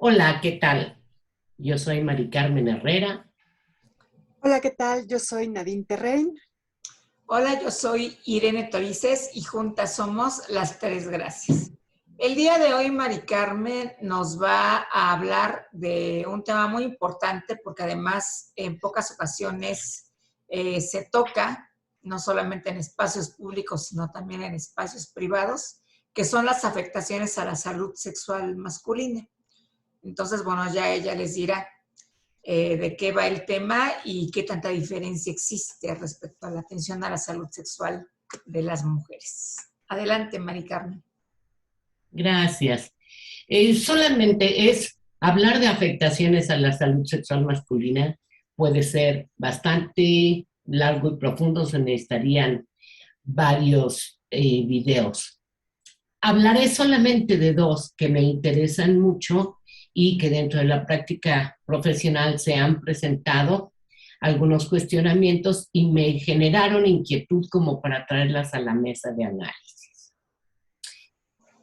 Hola, ¿qué tal? Yo soy Mari Carmen Herrera. Hola, ¿qué tal? Yo soy Nadine Terrein. Hola, yo soy Irene Torices y juntas somos Las Tres Gracias. El día de hoy Mari Carmen nos va a hablar de un tema muy importante porque además en pocas ocasiones se toca, no solamente en espacios públicos, sino también en espacios privados, que son las afectaciones a la salud sexual masculina. Entonces, bueno, ya ella les dirá de qué va el tema y qué tanta diferencia existe respecto a la atención a la salud sexual de las mujeres. Adelante, Mari Carmen. Gracias. Solamente es hablar de afectaciones a la salud sexual masculina. Puede ser bastante largo y profundo, se necesitarían varios videos. Hablaré solamente de dos que me interesan mucho y que dentro de la práctica profesional se han presentado algunos cuestionamientos y me generaron inquietud como para traerlas a la mesa de análisis.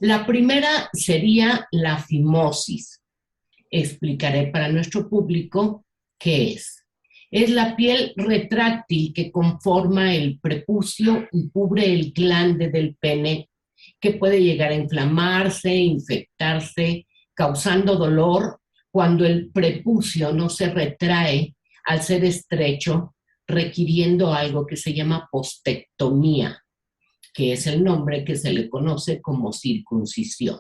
La primera sería la fimosis. Explicaré para nuestro público qué es. Es la piel retráctil que conforma el prepucio y cubre el glande del pene, que puede llegar a inflamarse, infectarse, causando dolor cuando el prepucio no se retrae al ser estrecho, requiriendo algo que se llama postectomía, que es el nombre que se le conoce como circuncisión.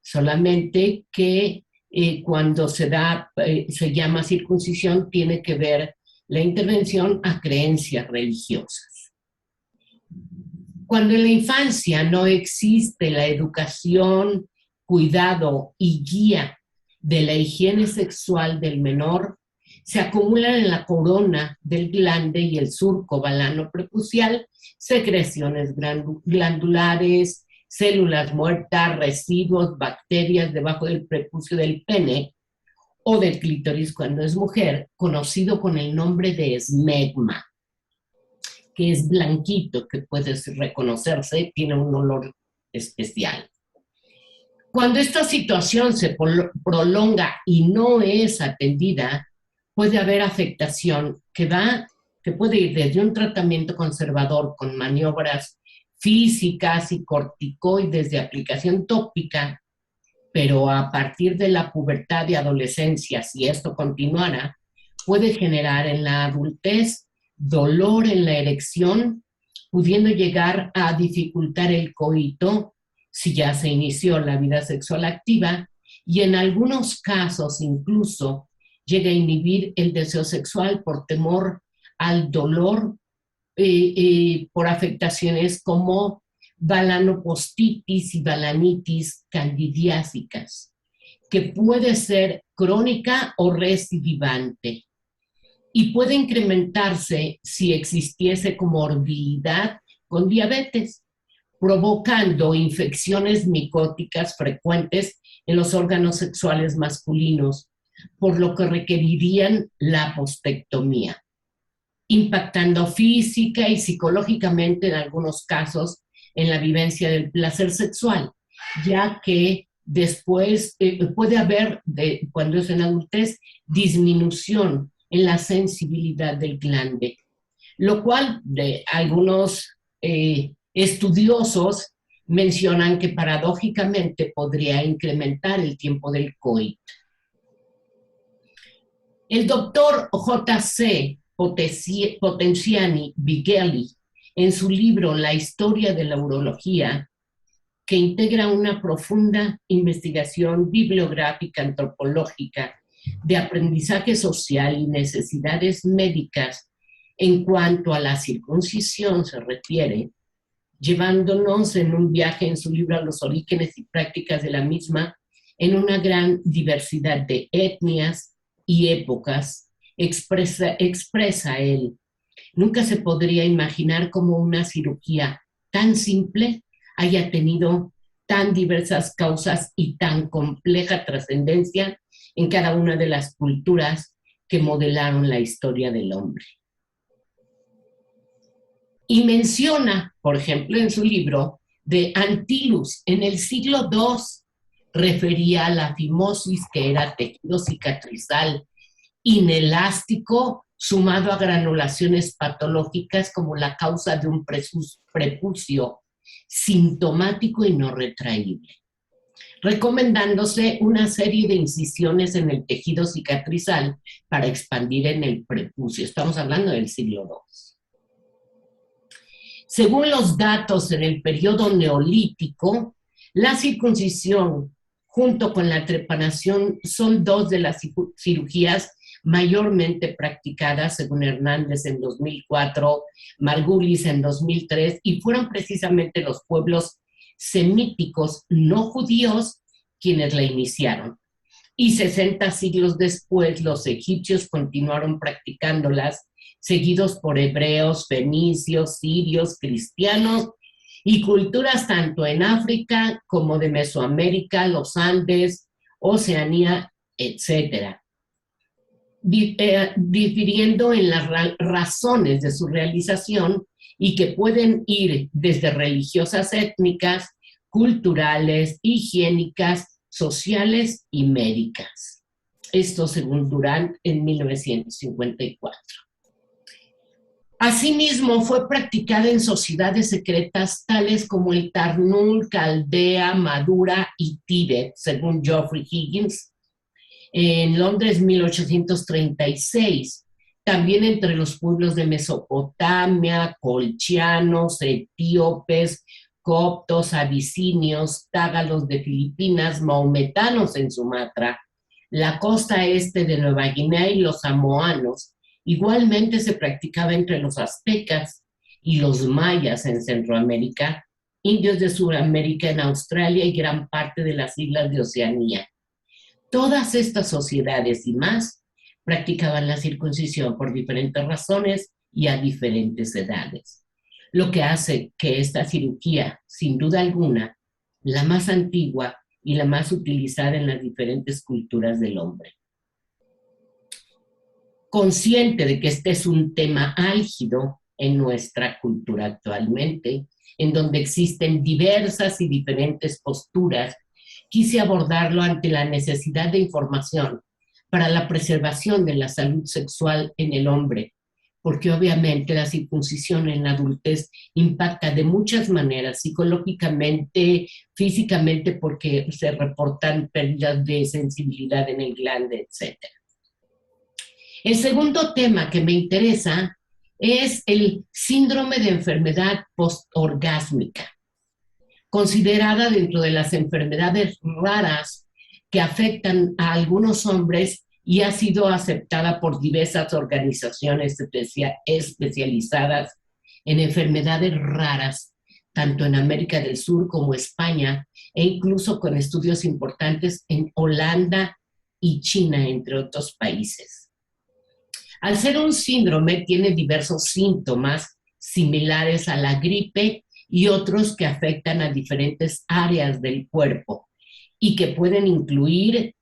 Solamente que cuando se llama circuncisión, tiene que ver la intervención a creencias religiosas. Cuando en la infancia no existe la educación, cuidado y guía de la higiene sexual del menor, se acumulan en la corona del glande y el surco balano prepucial secreciones glandulares, células muertas, residuos, bacterias debajo del prepucio del pene o del clítoris cuando es mujer, conocido con el nombre de esmegma, que es blanquito, que puede reconocerse, tiene un olor especial. Cuando esta situación se prolonga y no es atendida, puede haber afectación que puede ir desde un tratamiento conservador con maniobras físicas y corticoides de aplicación tópica, pero a partir de la pubertad y adolescencia, si esto continuara, puede generar en la adultez dolor en la erección, pudiendo llegar a dificultar el coito si ya se inició la vida sexual activa, y en algunos casos incluso llega a inhibir el deseo sexual por temor al dolor por afectaciones como balanopostitis y balanitis candidiásicas, que puede ser crónica o recidivante y puede incrementarse si existiese comorbilidad con diabetes, provocando infecciones micóticas frecuentes en los órganos sexuales masculinos, por lo que requerirían la postectomía, impactando física y psicológicamente en algunos casos en la vivencia del placer sexual, ya que después puede haber, cuando es en adultez, disminución en la sensibilidad del glande, lo cual algunos estudiosos mencionan que paradójicamente podría incrementar el tiempo del coito. El doctor J.C. Potenziani Vigeli, en su libro La historia de la urología, que integra una profunda investigación bibliográfica antropológica de aprendizaje social y necesidades médicas en cuanto a la circuncisión se refiere, llevándonos en un viaje en su libro a los orígenes y prácticas de la misma, en una gran diversidad de etnias y épocas, expresa él. Nunca se podría imaginar cómo una cirugía tan simple haya tenido tan diversas causas y tan compleja trascendencia en cada una de las culturas que modelaron la historia del hombre. Y menciona, por ejemplo, en su libro, de Antilus, en el siglo II, refería a la fimosis, que era tejido cicatrizal inelástico sumado a granulaciones patológicas como la causa de un prepucio sintomático y no retraíble, recomendándose una serie de incisiones en el tejido cicatrizal para expandir en el prepucio. Estamos hablando del siglo II. Según los datos en el periodo neolítico, la circuncisión junto con la trepanación son dos de las cirugías mayormente practicadas, según Hernández en 2004, Margulis en 2003, y fueron precisamente los pueblos semíticos no judíos quienes la iniciaron. Y 60 siglos después, los egipcios continuaron practicándolas, seguidos por hebreos, fenicios, sirios, cristianos y culturas tanto en África como de Mesoamérica, los Andes, Oceanía, etc., difiriendo en las razones de su realización y que pueden ir desde religiosas, étnicas, culturales, higiénicas, sociales y médicas. Esto según Durant en 1954. Asimismo, fue practicada en sociedades secretas tales como el Tarnul, Caldea, Madura y Tíbet, según Geoffrey Higgins, en Londres 1836, también entre los pueblos de Mesopotamia, colchianos, etíopes, coptos, abisinios, tágalos de Filipinas, maometanos en Sumatra, la costa este de Nueva Guinea y los samoanos. Igualmente se practicaba entre los aztecas y los mayas en Centroamérica, indios de Sudamérica en Australia y gran parte de las islas de Oceanía. Todas estas sociedades y más practicaban la circuncisión por diferentes razones y a diferentes edades, lo que hace que esta cirugía, sin duda alguna, la más antigua y la más utilizada en las diferentes culturas del hombre. Consciente de que este es un tema álgido en nuestra cultura actualmente, en donde existen diversas y diferentes posturas, quise abordarlo ante la necesidad de información para la preservación de la salud sexual en el hombre, porque obviamente la circuncisión en la adultez impacta de muchas maneras, psicológicamente, físicamente, porque se reportan pérdidas de sensibilidad en el glande, etc. El segundo tema que me interesa es el síndrome de enfermedad postorgásmica, considerada dentro de las enfermedades raras que afectan a algunos hombres y ha sido aceptada por diversas organizaciones especializadas en enfermedades raras, tanto en América del Sur como España, e incluso con estudios importantes en Holanda y China, entre otros países. Al ser un síndrome, tiene diversos síntomas similares a la gripe y otros que afectan a diferentes áreas del cuerpo y que pueden incluir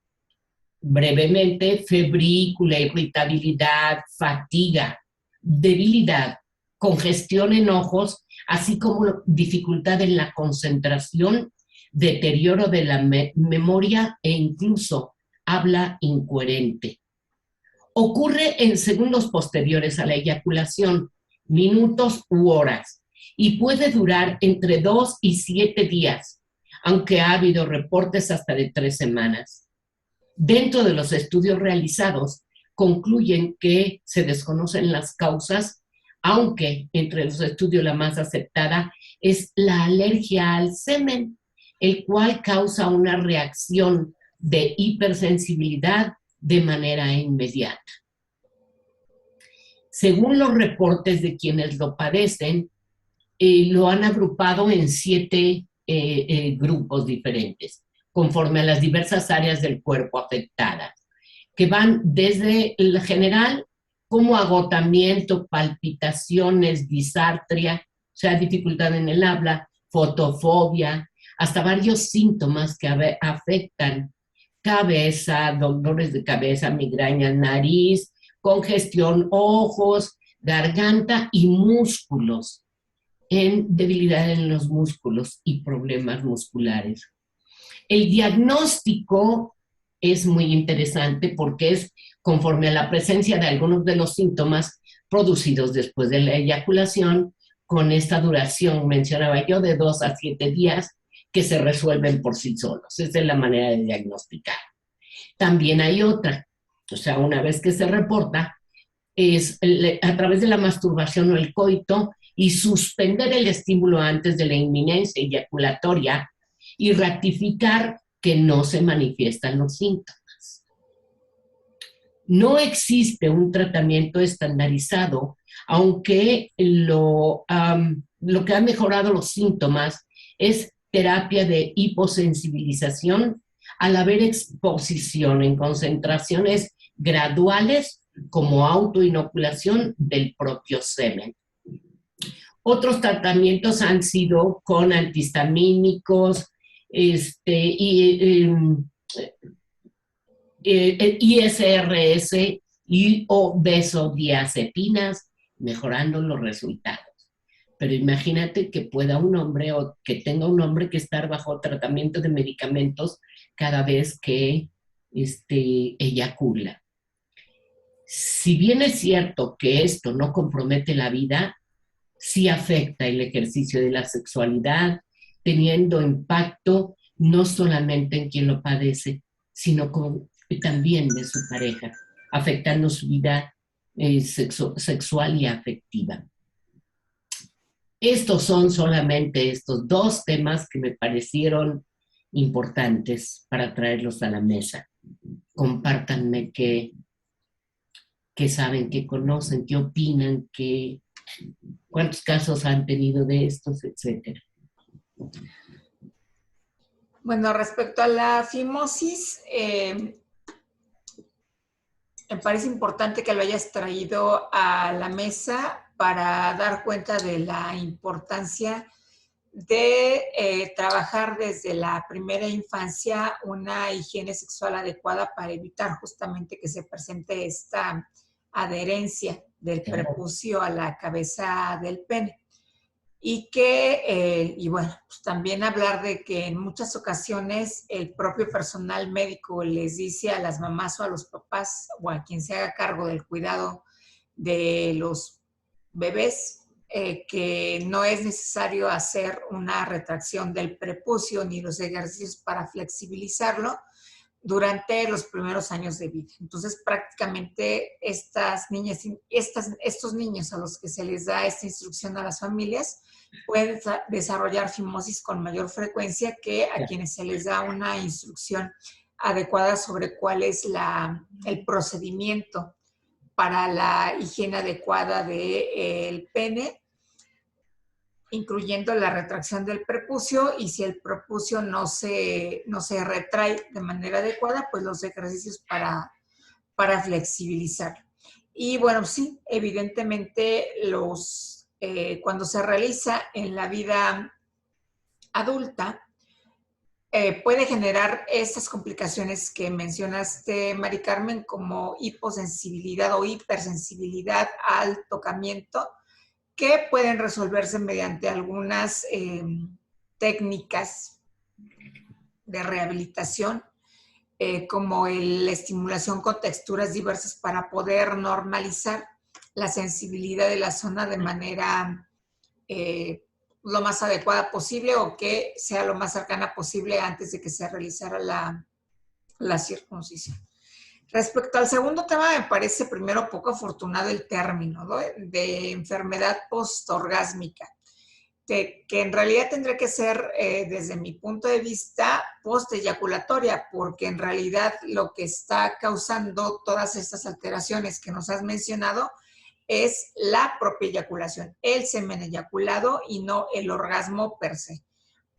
brevemente febrícula, irritabilidad, fatiga, debilidad, congestión en ojos, así como dificultad en la concentración, deterioro de la memoria e incluso habla incoherente. Ocurre en segundos posteriores a la eyaculación, minutos u horas, y puede durar entre 2 y 7 días, aunque ha habido reportes hasta de 3 semanas. Dentro de los estudios realizados, concluyen que se desconocen las causas, aunque entre los estudios la más aceptada es la alergia al semen, el cual causa una reacción de hipersensibilidad de manera inmediata. Según los reportes de quienes lo padecen, lo han agrupado en 7 grupos diferentes, conforme a las diversas áreas del cuerpo afectadas, que van desde el general como agotamiento, palpitaciones, disartria, o sea, dificultad en el habla, fotofobia, hasta varios síntomas que afectan cabeza, dolores de cabeza, migraña, nariz, congestión, ojos, garganta y músculos, en debilidad en los músculos y problemas musculares. El diagnóstico es muy interesante porque es conforme a la presencia de algunos de los síntomas producidos después de la eyaculación, con esta duración, mencionaba yo, de 2 a 7 días, que se resuelven por sí solos. Esa es la manera de diagnosticar. También hay otra, o sea, una vez que se reporta, es a través de la masturbación o el coito y suspender el estímulo antes de la inminencia eyaculatoria y ratificar que no se manifiestan los síntomas. No existe un tratamiento estandarizado, aunque lo que ha mejorado los síntomas es terapia de hiposensibilización al haber exposición en concentraciones graduales como autoinoculación del propio semen. Otros tratamientos han sido con antihistamínicos, ISRS o benzodiazepinas, mejorando los resultados. Pero imagínate que pueda un hombre o que tenga un hombre que estar bajo tratamiento de medicamentos cada vez que eyacula. Si bien es cierto que esto no compromete la vida, sí afecta el ejercicio de la sexualidad, teniendo impacto no solamente en quien lo padece, sino también de su pareja, afectando su vida sexual y afectiva. Estos son solamente estos 2 temas que me parecieron importantes para traerlos a la mesa. Compártanme qué saben, qué conocen, qué opinan, cuántos casos han tenido de estos, etcétera. Bueno, respecto a la fimosis, me parece importante que lo hayas traído a la mesa para dar cuenta de la importancia de trabajar desde la primera infancia una higiene sexual adecuada para evitar justamente que se presente esta adherencia del prepucio a la cabeza del pene. Y bueno, pues también hablar de que en muchas ocasiones el propio personal médico les dice a las mamás o a los papás o a quien se haga cargo del cuidado de los bebés que no es necesario hacer una retracción del prepucio ni los ejercicios para flexibilizarlo durante los primeros años de vida. Entonces, prácticamente estas niñas, estos niños a los que se les da esta instrucción a las familias pueden desarrollar fimosis con mayor frecuencia que a quienes se les da una instrucción adecuada sobre cuál es el procedimiento para la higiene adecuada del pene, incluyendo la retracción del prepucio, y si el prepucio no se retrae de manera adecuada, pues los ejercicios para flexibilizar. Y bueno, sí, evidentemente cuando se realiza en la vida adulta, puede generar estas complicaciones que mencionaste, Mari Carmen, como hiposensibilidad o hipersensibilidad al tocamiento, que pueden resolverse mediante algunas técnicas de rehabilitación, como la estimulación con texturas diversas para poder normalizar la sensibilidad de la zona de manera lo más adecuada posible o que sea lo más cercana posible antes de que se realizara la circuncisión. Respecto al segundo tema, me parece primero poco afortunado el término, ¿no?, de enfermedad postorgásmica, que en realidad tendría que ser, desde mi punto de vista, posteyaculatoria, porque en realidad lo que está causando todas estas alteraciones que nos has mencionado es la propia eyaculación, el semen eyaculado y no el orgasmo per se.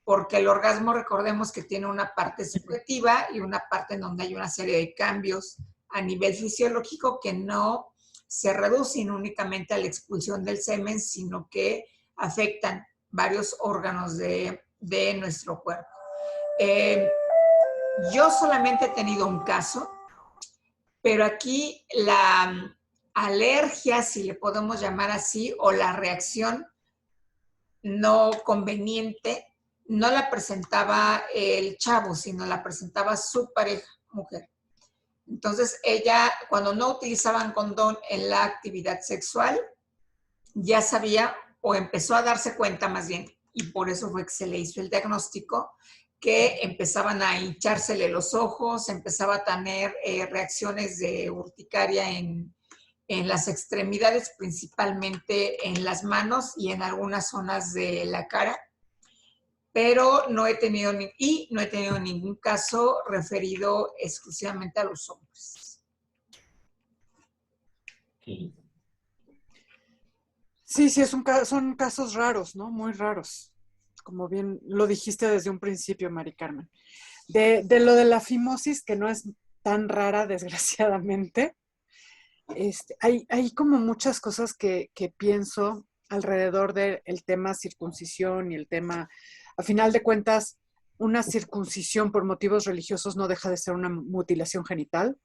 Porque el orgasmo, recordemos que tiene una parte subjetiva y una parte en donde hay una serie de cambios a nivel fisiológico que no se reducen únicamente a la expulsión del semen, sino que afectan varios órganos de nuestro cuerpo. Yo solamente he tenido un caso, pero aquí la alergia, si le podemos llamar así, o la reacción no conveniente, no la presentaba el chavo, sino la presentaba su pareja, mujer. Entonces ella, cuando no utilizaban condón en la actividad sexual, ya sabía o empezó a darse cuenta más bien, y por eso fue que se le hizo el diagnóstico, que empezaban a hinchársele los ojos, empezaba a tener reacciones de urticaria en las extremidades, principalmente en las manos y en algunas zonas de la cara, pero no he tenido ningún caso referido exclusivamente a los hombres. Sí. Sí, son casos raros, ¿no? Muy raros. Como bien lo dijiste desde un principio, Mari Carmen. De lo de la fimosis, que no es tan rara, desgraciadamente, hay como muchas cosas que pienso alrededor del tema circuncisión y el tema, a final de cuentas, una circuncisión por motivos religiosos no deja de ser una mutilación genital,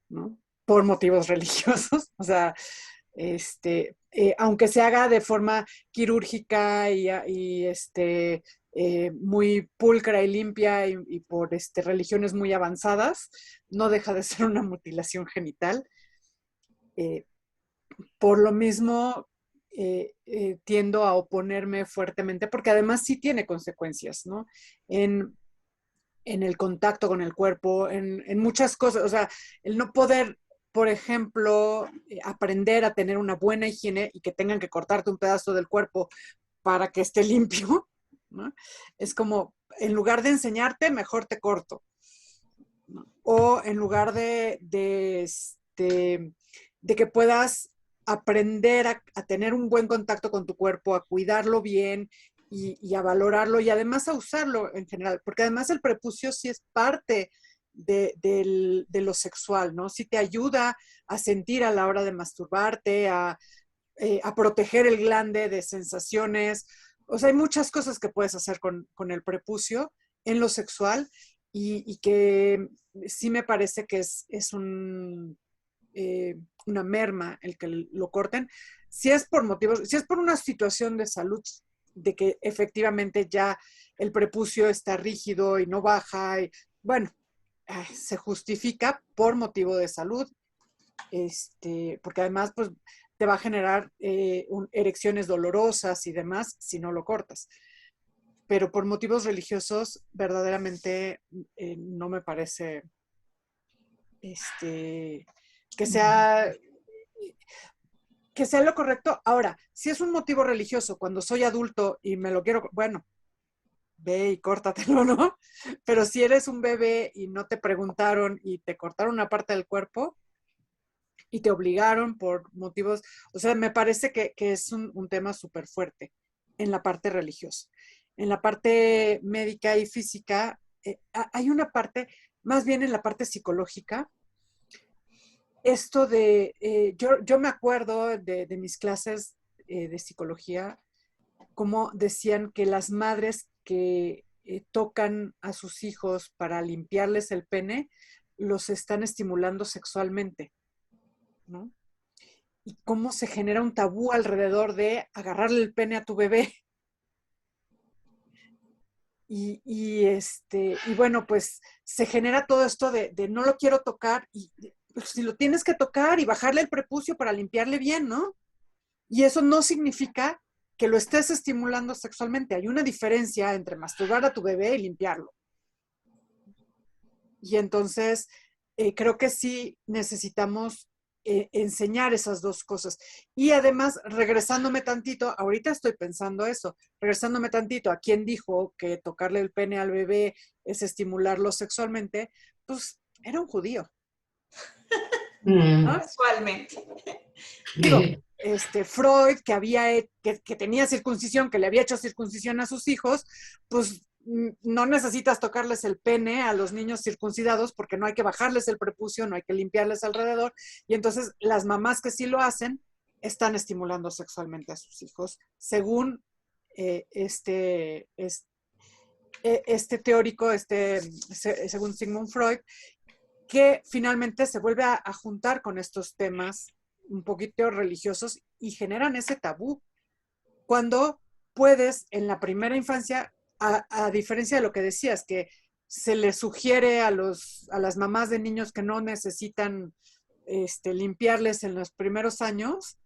¿no? Por motivos religiosos, o sea, aunque se haga de forma quirúrgica y muy pulcra y limpia y por religiones muy avanzadas, no deja de ser una mutilación genital. Por lo mismo, tiendo a oponerme fuertemente, porque además sí tiene consecuencias, ¿no? En el contacto con el cuerpo, en muchas cosas, o sea, el no poder, por ejemplo, aprender a tener una buena higiene y que tengan que cortarte un pedazo del cuerpo para que esté limpio, ¿no? Es como, en lugar de enseñarte, mejor te corto, ¿no? O en lugar de que puedas aprender a tener un buen contacto con tu cuerpo, a cuidarlo bien y a valorarlo y además a usarlo en general, porque además el prepucio sí es parte de lo sexual, ¿no? Sí te ayuda a sentir a la hora de masturbarte, a proteger el glande de sensaciones. O sea, hay muchas cosas que puedes hacer con el prepucio en lo sexual y que sí me parece que es una merma el que lo corten. Si es por motivos, si es por una situación de salud, de que efectivamente ya el prepucio está rígido y no baja, y, bueno, se justifica por motivo de salud, porque además pues te va a generar erecciones dolorosas y demás si no lo cortas. Pero por motivos religiosos, verdaderamente no me parece que sea lo correcto. Ahora, si es un motivo religioso, cuando soy adulto y me lo quiero, bueno, ve y córtatelo, ¿no? Pero si eres un bebé y no te preguntaron y te cortaron una parte del cuerpo y te obligaron por motivos, o sea, me parece que es un tema súper fuerte en la parte religiosa. En la parte médica y física, hay una parte, más bien en la parte psicológica, esto yo me acuerdo de mis clases de psicología, como decían que las madres que tocan a sus hijos para limpiarles el pene, los están estimulando sexualmente, ¿no? Y cómo se genera un tabú alrededor de agarrarle el pene a tu bebé. Y bueno, pues se genera todo esto de no lo quiero tocar y pues, si lo tienes que tocar y bajarle el prepucio para limpiarle bien, ¿no? Y eso no significa que lo estés estimulando sexualmente. Hay una diferencia entre masturbar a tu bebé y limpiarlo. Y entonces creo que sí necesitamos enseñar esas dos cosas. Y además, regresándome tantito, ahorita estoy pensando eso, regresándome tantito a quien dijo que tocarle el pene al bebé es estimularlo sexualmente, pues era un judío. ¿No? Casualmente. Digo, Freud, que tenía circuncisión, que le había hecho circuncisión a sus hijos, pues no necesitas tocarles el pene a los niños circuncidados porque no hay que bajarles el prepucio, no hay que limpiarles alrededor. Y entonces las mamás que sí lo hacen están estimulando sexualmente a sus hijos, según este teórico, según Sigmund Freud, que finalmente se vuelve a juntar con estos temas un poquito religiosos y generan ese tabú. Cuando puedes, en la primera infancia, a diferencia de lo que decías, que se le sugiere a las mamás de niños que no necesitan limpiarles en los primeros años,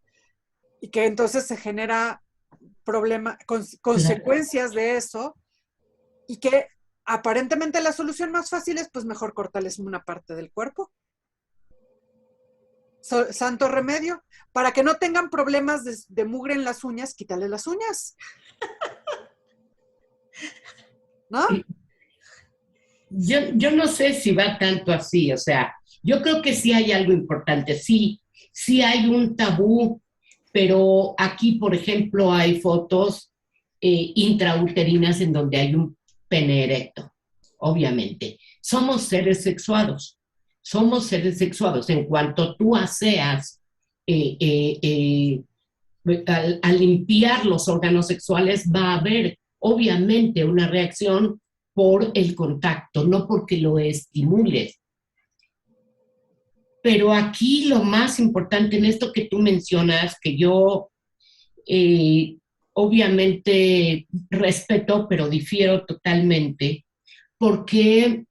y que entonces se genera consecuencias de eso, y que aparentemente la solución más fácil es pues mejor cortarles una parte del cuerpo. Santo remedio. Para que no tengan problemas de mugre en las uñas, quítale las uñas. ¿No? Yo no sé si va tanto así, o sea, yo creo que sí hay algo importante, sí hay un tabú, pero aquí, por ejemplo, hay fotos intrauterinas en donde hay un pene erecto, obviamente. Somos seres sexuados. En cuanto tú aseas, al limpiar los órganos sexuales, va a haber, obviamente, una reacción por el contacto, no porque lo estimules. Pero aquí lo más importante en esto que tú mencionas, que yo obviamente respeto, pero difiero totalmente, porque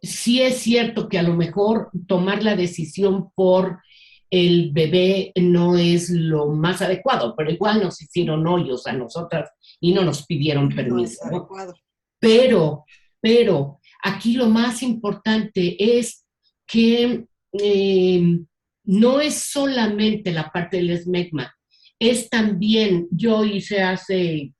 sí es cierto que a lo mejor tomar la decisión por el bebé no es lo más adecuado, pero igual nos hicieron hoyos a nosotras y no nos pidieron permiso. No es adecuado. Pero aquí lo más importante es que no es solamente la parte del esmegma, es también, yo hice hace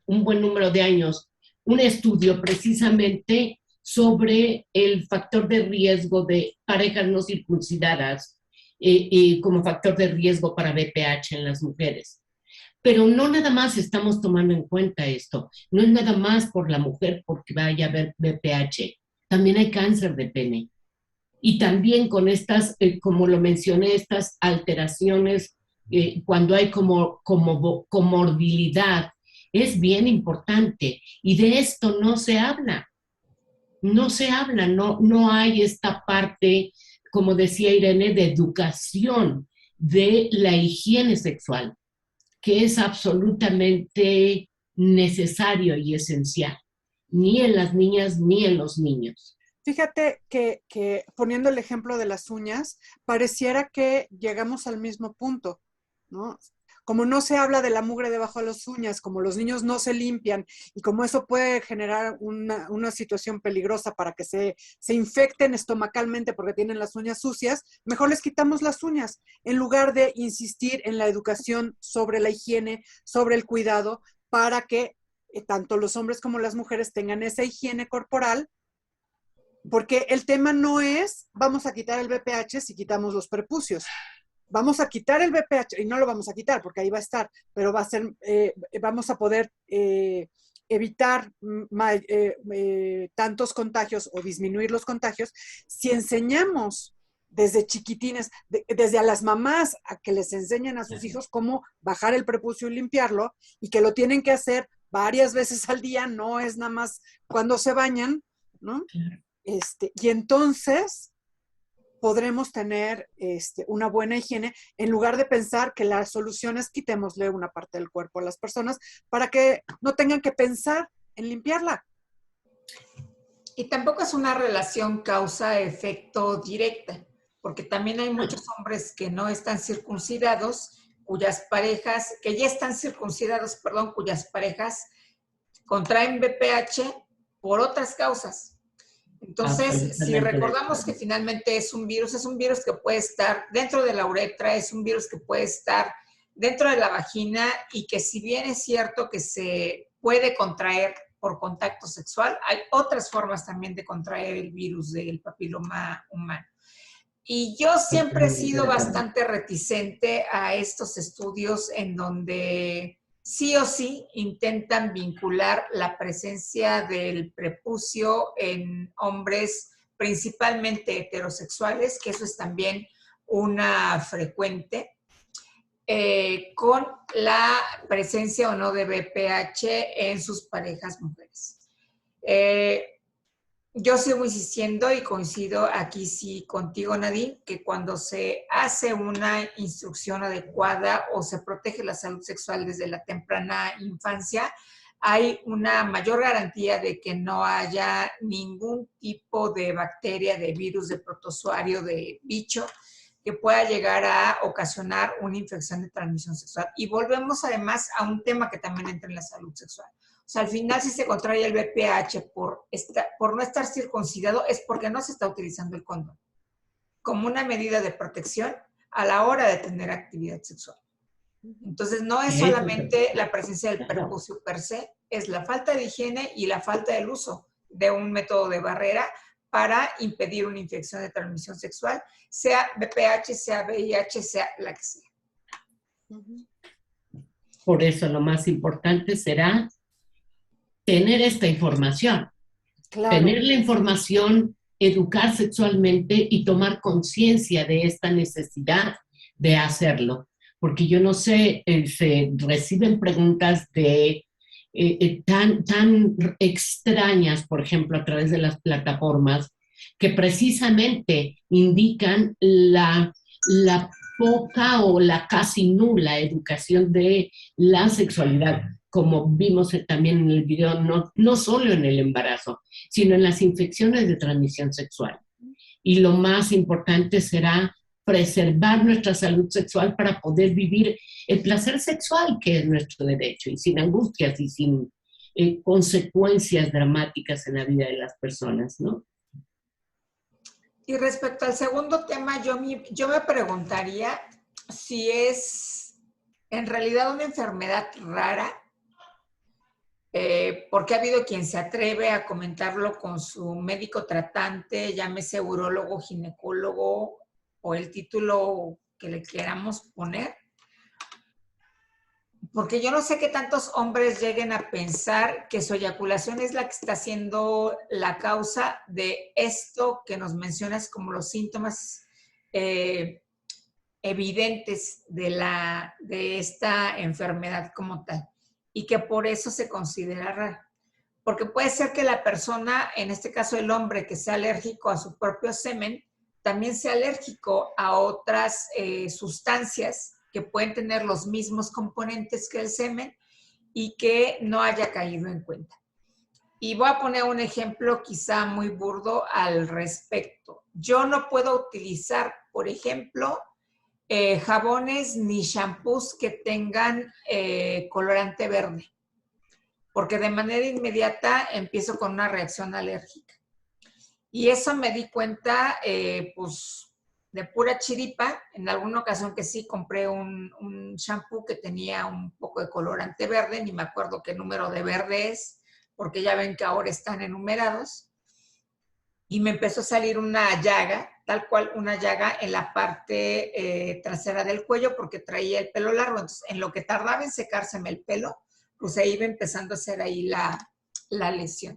un buen número de años un estudio precisamente sobre el factor de riesgo de parejas no circuncidadas como factor de riesgo para BPH en las mujeres. Pero no nada más estamos tomando en cuenta esto, no es nada más por la mujer porque vaya a haber BPH, también hay cáncer de pene. Y también con estas, como lo mencioné, estas alteraciones, cuando hay como comorbilidad, es bien importante. Y de esto no se habla, no hay esta parte, como decía Irene, de educación de la higiene sexual, que es absolutamente necesario y esencial, ni en las niñas ni en los niños. Fíjate que poniendo el ejemplo de las uñas, pareciera que llegamos al mismo punto, ¿no? Como no se habla de la mugre debajo de las uñas, como los niños no se limpian y como eso puede generar una situación peligrosa para que se infecten estomacalmente porque tienen las uñas sucias, mejor les quitamos las uñas en lugar de insistir en la educación sobre la higiene, sobre el cuidado, para que tanto los hombres como las mujeres tengan esa higiene corporal. Porque el tema no es, vamos a quitar el BPH si quitamos los prepucios. Vamos a quitar el BPH, y no lo vamos a quitar porque ahí va a estar, pero va a ser, vamos a poder evitar tantos contagios o disminuir los contagios si enseñamos desde chiquitines, desde a las mamás a que les enseñen a sus hijos cómo bajar el prepucio y limpiarlo, y que lo tienen que hacer varias veces al día, no es nada más cuando se bañan, ¿no? Y entonces podremos tener una buena higiene en lugar de pensar que la solución es quitémosle una parte del cuerpo a las personas para que no tengan que pensar en limpiarla. Y tampoco es una relación causa-efecto directa, porque también hay muchos hombres que no están circuncidados, cuyas parejas, que ya están circuncidados, perdón, cuyas parejas contraen BPH por otras causas. Entonces, si recordamos que finalmente es un virus que puede estar dentro de la uretra, es un virus que puede estar dentro de la vagina y que si bien es cierto que se puede contraer por contacto sexual, hay otras formas también de contraer el virus del papiloma humano. Y yo siempre he sido bastante reticente a estos estudios en donde sí o sí intentan vincular la presencia del prepucio en hombres principalmente heterosexuales, que eso es también una frecuente, con la presencia o no de BPH en sus parejas mujeres. Yo sigo insistiendo y coincido aquí sí contigo, Nadine, que cuando se hace una instrucción adecuada o se protege la salud sexual desde la temprana infancia, hay una mayor garantía de que no haya ningún tipo de bacteria, de virus, de protozoario, de bicho que pueda llegar a ocasionar una infección de transmisión sexual. Y volvemos además a un tema que también entra en la salud sexual. O sea, al final, si se contrae el BPH por no estar circuncidado, es porque no se está utilizando el condón como una medida de protección a la hora de tener actividad sexual. Entonces, no es solamente la presencia del prepucio per se, es la falta de higiene y la falta del uso de un método de barrera para impedir una infección de transmisión sexual, sea BPH, sea VIH, sea la que sea. Por eso lo más importante será tener esta información, Claro. tener la información, educar sexualmente y tomar conciencia de esta necesidad de hacerlo. Porque yo no sé, se reciben preguntas de tan extrañas, por ejemplo, a través de las plataformas, que precisamente indican la poca o la casi nula educación de la sexualidad, como vimos también en el video, no solo en el embarazo, sino en las infecciones de transmisión sexual. Y lo más importante será preservar nuestra salud sexual para poder vivir el placer sexual, que es nuestro derecho, y sin angustias y sin consecuencias dramáticas en la vida de las personas, ¿no? Y respecto al segundo tema, yo me preguntaría si es en realidad una enfermedad rara, porque ha habido quien se atreve a comentarlo con su médico tratante, llámese urólogo, ginecólogo o el título que le queramos poner. Porque yo no sé qué tantos hombres lleguen a pensar que su eyaculación es la que está siendo la causa de esto que nos mencionas como los síntomas evidentes de esta enfermedad como tal, y que por eso se considera rara. Porque puede ser que la persona, en este caso el hombre, que sea alérgico a su propio semen, también sea alérgico a otras sustancias que pueden tener los mismos componentes que el semen y que no haya caído en cuenta. Y voy a poner un ejemplo quizá muy burdo al respecto. Yo no puedo utilizar, por ejemplo, jabones ni shampoos que tengan colorante verde, porque de manera inmediata empiezo con una reacción alérgica. Y eso me di cuenta, pues, de pura chiripa. En alguna ocasión que sí compré un shampoo que tenía un poco de colorante verde, ni me acuerdo qué número de verde es, porque ya ven que ahora están enumerados. Y me empezó a salir una llaga, tal cual una llaga en la parte trasera del cuello, porque traía el pelo largo. Entonces, en lo que tardaba en secárseme el pelo, pues ahí iba empezando a hacer ahí la lesión.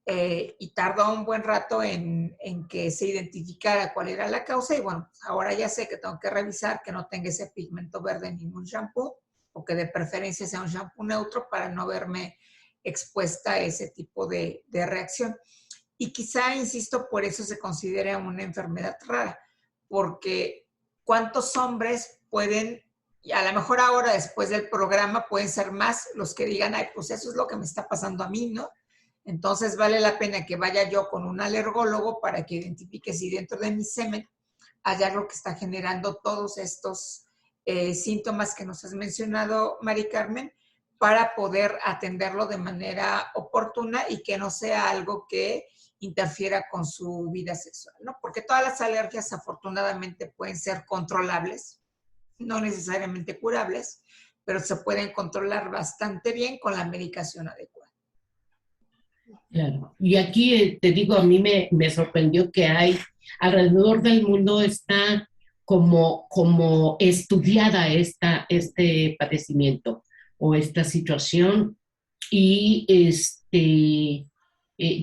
Y tardó un buen rato en que se identificara cuál era la causa. Y bueno, ahora ya sé que tengo que revisar que no tenga ese pigmento verde en ningún shampoo, o que de preferencia sea un shampoo neutro para no verme expuesta a ese tipo de reacción. Y quizá, insisto, por eso se considera una enfermedad rara, porque ¿cuántos hombres pueden, y a lo mejor ahora después del programa pueden ser más los que digan, ay, pues eso es lo que me está pasando a mí, ¿no? Entonces vale la pena que vaya yo con un alergólogo para que identifique si dentro de mi semen hay algo que está generando todos estos síntomas que nos has mencionado, Mari Carmen, para poder atenderlo de manera oportuna y que no sea algo que interfiera con su vida sexual, ¿no? Porque todas las alergias afortunadamente pueden ser controlables, no necesariamente curables, pero se pueden controlar bastante bien con la medicación adecuada. Claro. Y aquí te digo, a mí me sorprendió que hay alrededor del mundo está como estudiada este padecimiento o esta situación y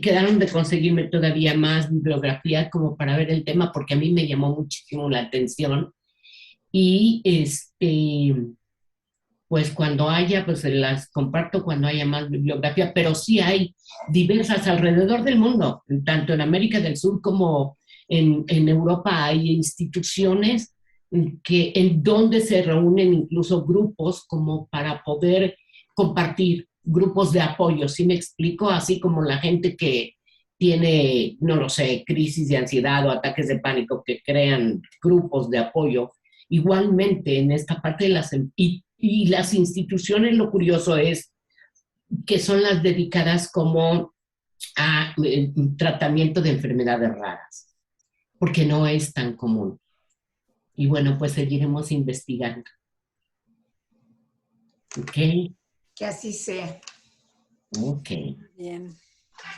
quedaron de conseguirme todavía más bibliografía como para ver el tema porque a mí me llamó muchísimo la atención y pues cuando haya, pues las comparto cuando haya más bibliografía, pero sí hay diversas alrededor del mundo, tanto en América del Sur como en Europa hay instituciones en donde se reúnen incluso grupos como para poder compartir grupos de apoyo, ¿sí me explico? Así como la gente que tiene, no lo sé, crisis de ansiedad o ataques de pánico que crean grupos de apoyo. Igualmente, en esta parte de y las instituciones, lo curioso es que son las dedicadas como a tratamiento de enfermedades raras, porque no es tan común. Y bueno, pues seguiremos investigando. ¿Ok? Que así sea. Ok. Bien.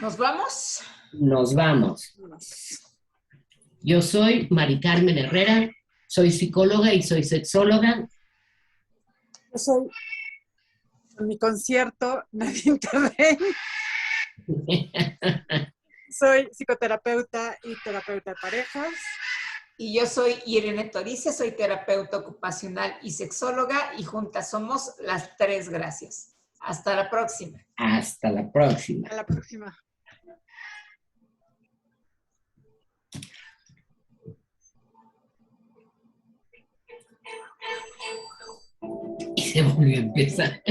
¿Nos vamos? Nos vamos. Yo soy Mari Carmen Herrera, soy psicóloga y soy sexóloga. Yo soy en mi concierto Nadine Terren. Soy psicoterapeuta y terapeuta de parejas. Y yo soy Irene Torices, soy terapeuta ocupacional y sexóloga y juntas somos las tres gracias. Hasta la próxima. Hasta la próxima. A la próxima. Y se volvió a empezar.